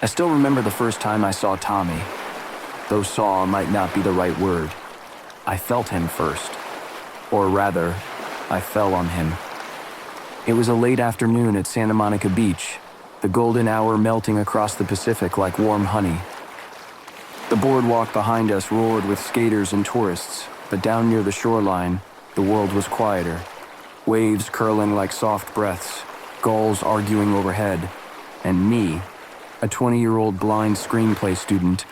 I still remember the first time I saw Tommy, though saw might not be the right word. I felt him first. Or rather, I fell on him. It was a late afternoon at Santa Monica Beach, the golden hour melting across the Pacific like warm honey. The boardwalk behind us roared with skaters and tourists, but down near the shoreline, the world was quieter. Waves curling like soft breaths, gulls arguing overhead, and me, a 20-year-old blind screenplay student,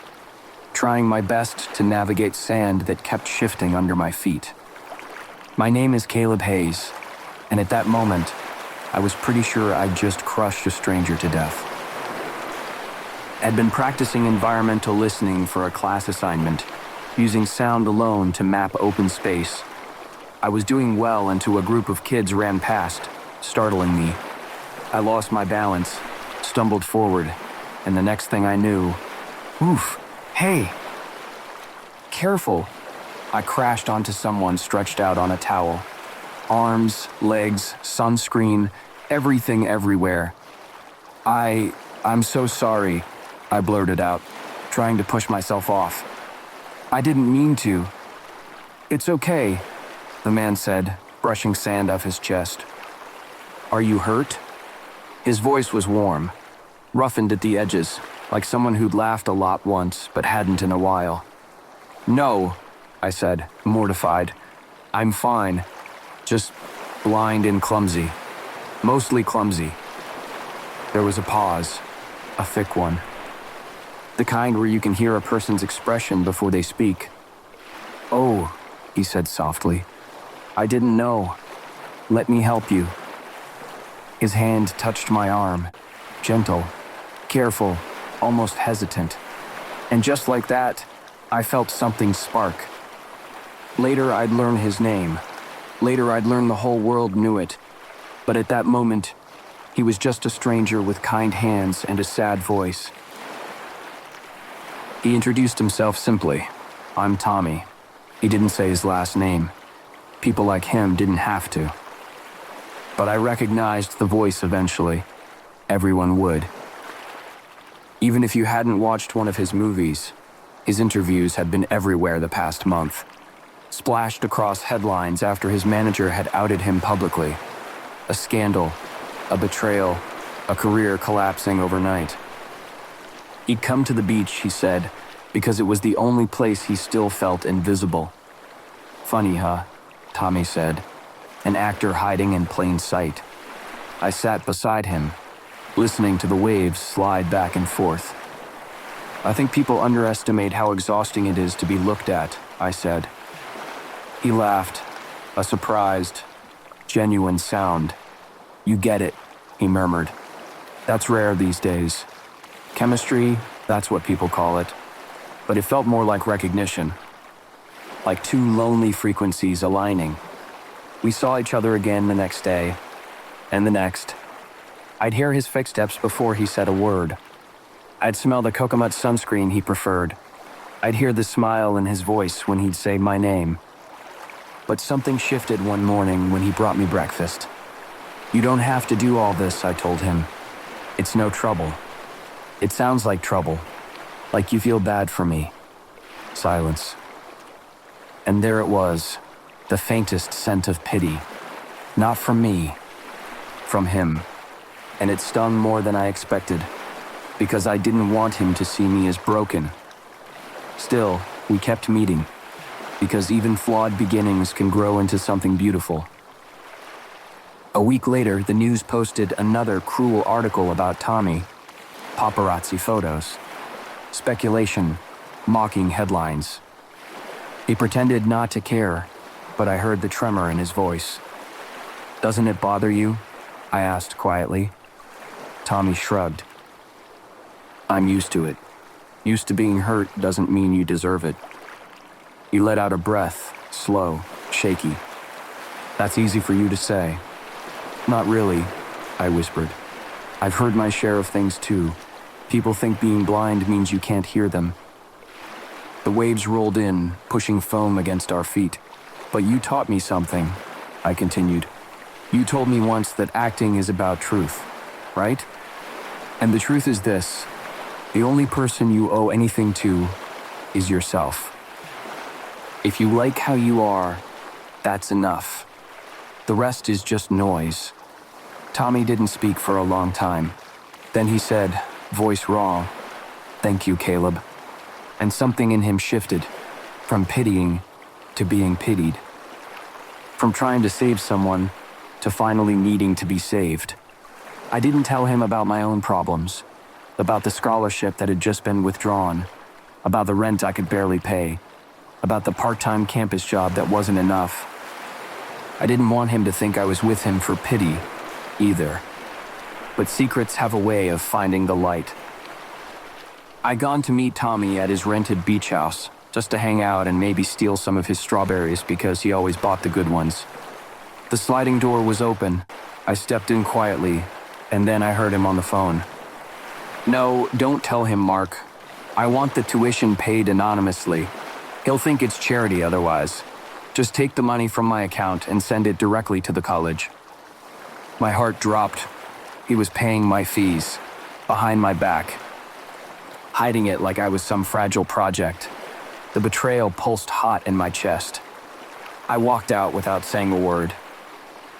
trying my best to navigate sand that kept shifting under my feet. My name is Caleb Hayes, and at that moment, I was pretty sure I'd just crushed a stranger to death. I'd been practicing environmental listening for a class assignment, using sound alone to map open space. I was doing well until a group of kids ran past, startling me. I lost my balance, stumbled forward, and the next thing I knew, oof, hey! Careful! I crashed onto someone stretched out on a towel. Arms, legs, sunscreen, everything everywhere. I'm so sorry, I blurted out, trying to push myself off. I didn't mean to. It's okay, the man said, brushing sand off his chest. Are you hurt? His voice was warm, roughened at the edges, like someone who'd laughed a lot once but hadn't in a while. No, I said, mortified. I'm fine. Just blind and clumsy. Mostly clumsy. There was a pause, a thick one. The kind where you can hear a person's expression before they speak. Oh, he said softly. I didn't know. Let me help you. His hand touched my arm, gentle, careful, almost hesitant. And just like that, I felt something spark. Later, I'd learn his name. Later, I'd learn the whole world knew it. But at that moment, he was just a stranger with kind hands and a sad voice. He introduced himself simply. I'm Tommy. He didn't say his last name. People like him didn't have to. But I recognized the voice eventually. Everyone would. Even if you hadn't watched one of his movies, his interviews had been everywhere the past month. Splashed across headlines after his manager had outed him publicly. A scandal, a betrayal, a career collapsing overnight. He'd come to the beach, he said, because it was the only place he still felt invisible. Funny, huh? Tommy said, an actor hiding in plain sight. I sat beside him, listening to the waves slide back and forth. I think people underestimate how exhausting it is to be looked at, I said. He laughed, a surprised, genuine sound. You get it, he murmured. That's rare these days. Chemistry, that's what people call it. But it felt more like recognition. Like two lonely frequencies aligning. We saw each other again the next day, and the next. I'd hear his footsteps before he said a word. I'd smell the coconut sunscreen he preferred. I'd hear the smile in his voice when he'd say my name. But something shifted one morning when he brought me breakfast. You don't have to do all this, I told him. It's no trouble. It sounds like trouble, like you feel bad for me. Silence. And there it was, the faintest scent of pity. Not from me, from him. And it stung more than I expected, because I didn't want him to see me as broken. Still, we kept meeting, because even flawed beginnings can grow into something beautiful. A week later, the news posted another cruel article about Tommy. Paparazzi photos. Speculation. Mocking headlines. He pretended not to care, but I heard the tremor in his voice. Doesn't it bother you? I asked quietly. Tommy shrugged. I'm used to it. Used to being hurt doesn't mean you deserve it. He let out a breath, slow, shaky. That's easy for you to say. Not really, I whispered. I've heard my share of things too. People think being blind means you can't hear them. The waves rolled in, pushing foam against our feet. But you taught me something, I continued. You told me once that acting is about truth, right? And the truth is this. The only person you owe anything to is yourself. If you like how you are, that's enough. The rest is just noise. Tommy didn't speak for a long time. Then he said, voice raw, "Thank you, Caleb." And something in him shifted, from pitying to being pitied. From trying to save someone to finally needing to be saved. I didn't tell him about my own problems, about the scholarship that had just been withdrawn, about the rent I could barely pay, about the part-time campus job that wasn't enough. I didn't want him to think I was with him for pity, either. But secrets have a way of finding the light. I'd gone to meet Tommy at his rented beach house, just to hang out and maybe steal some of his strawberries because he always bought the good ones. The sliding door was open. I stepped in quietly, and then I heard him on the phone. "No, don't tell him, Mark. I want the tuition paid anonymously. He'll think it's charity otherwise. Just take the money from my account and send it directly to the college." My heart dropped. He was paying my fees, behind my back, hiding it like I was some fragile project. The betrayal pulsed hot in my chest. I walked out without saying a word.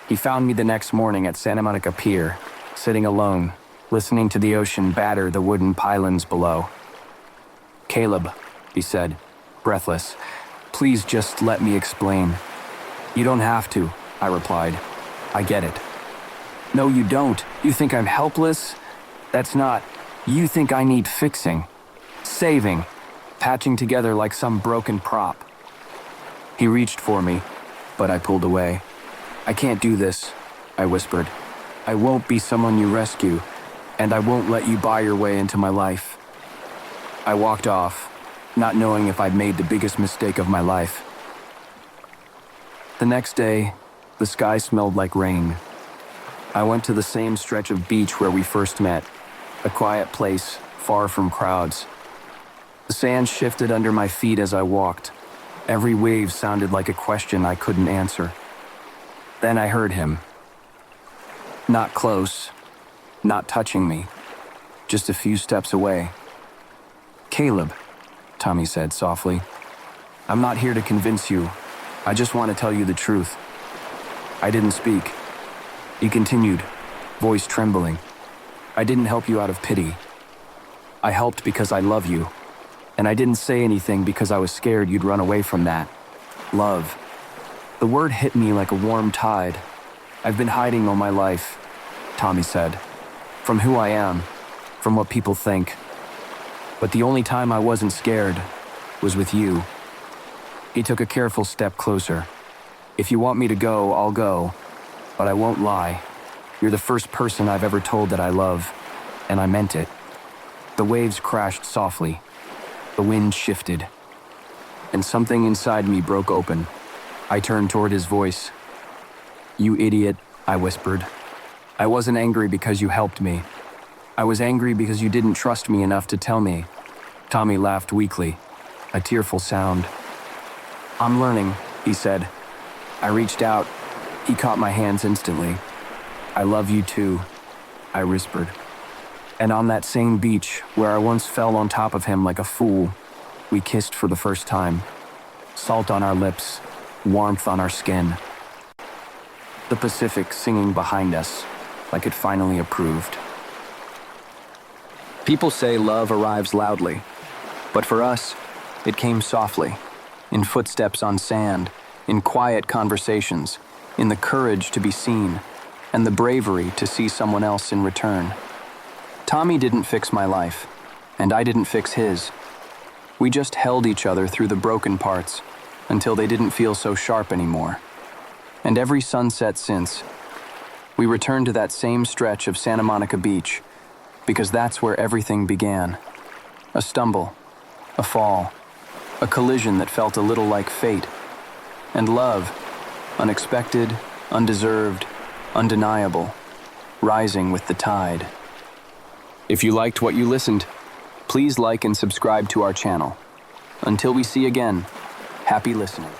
He found me the next morning at Santa Monica Pier, sitting alone, listening to the ocean batter the wooden pylons below. "Caleb," he said, breathless, "please just let me explain." "You don't have to," I replied. "I get it." "No, you don't. You think I'm helpless? That's not. You think I need fixing, saving, patching together like some broken prop." He reached for me, but I pulled away. "I can't do this," I whispered. "I won't be someone you rescue, and I won't let you buy your way into my life." I walked off, not knowing if I'd made the biggest mistake of my life. The next day, the sky smelled like rain. I went to the same stretch of beach where we first met, a quiet place far from crowds. The sand shifted under my feet as I walked. Every wave sounded like a question I couldn't answer. Then I heard him. Not close, not touching me, just a few steps away. "Caleb," Tommy said softly, "I'm not here to convince you. I just want to tell you the truth." I didn't speak. He continued, voice trembling. "I didn't help you out of pity. I helped because I love you. And I didn't say anything because I was scared you'd run away from that. Love." The word hit me like a warm tide. "I've been hiding all my life," Tommy said. "From who I am, from what people think. But the only time I wasn't scared was with you." He took a careful step closer. "If you want me to go, I'll go. But I won't lie. You're the first person I've ever told that I love, and I meant it." The waves crashed softly. The wind shifted, and something inside me broke open. I turned toward his voice. "You idiot," I whispered. "I wasn't angry because you helped me. I was angry because you didn't trust me enough to tell me." Tommy laughed weakly, a tearful sound. "I'm learning," he said. I reached out. He caught my hands instantly. "I love you too," I whispered. And on that same beach, where I once fell on top of him like a fool, we kissed for the first time. Salt on our lips, warmth on our skin. The Pacific singing behind us, like it finally approved. People say love arrives loudly, but for us, it came softly, in footsteps on sand, in quiet conversations, in the courage to be seen, and the bravery to see someone else in return. Tommy didn't fix my life, and I didn't fix his. We just held each other through the broken parts until they didn't feel so sharp anymore. And every sunset since, we returned to that same stretch of Santa Monica Beach, because that's where everything began. A stumble, a fall, a collision that felt a little like fate. And love, unexpected, undeserved, undeniable, rising with the tide. If you liked what you listened, please like and subscribe to our channel. Until we see again, happy listening.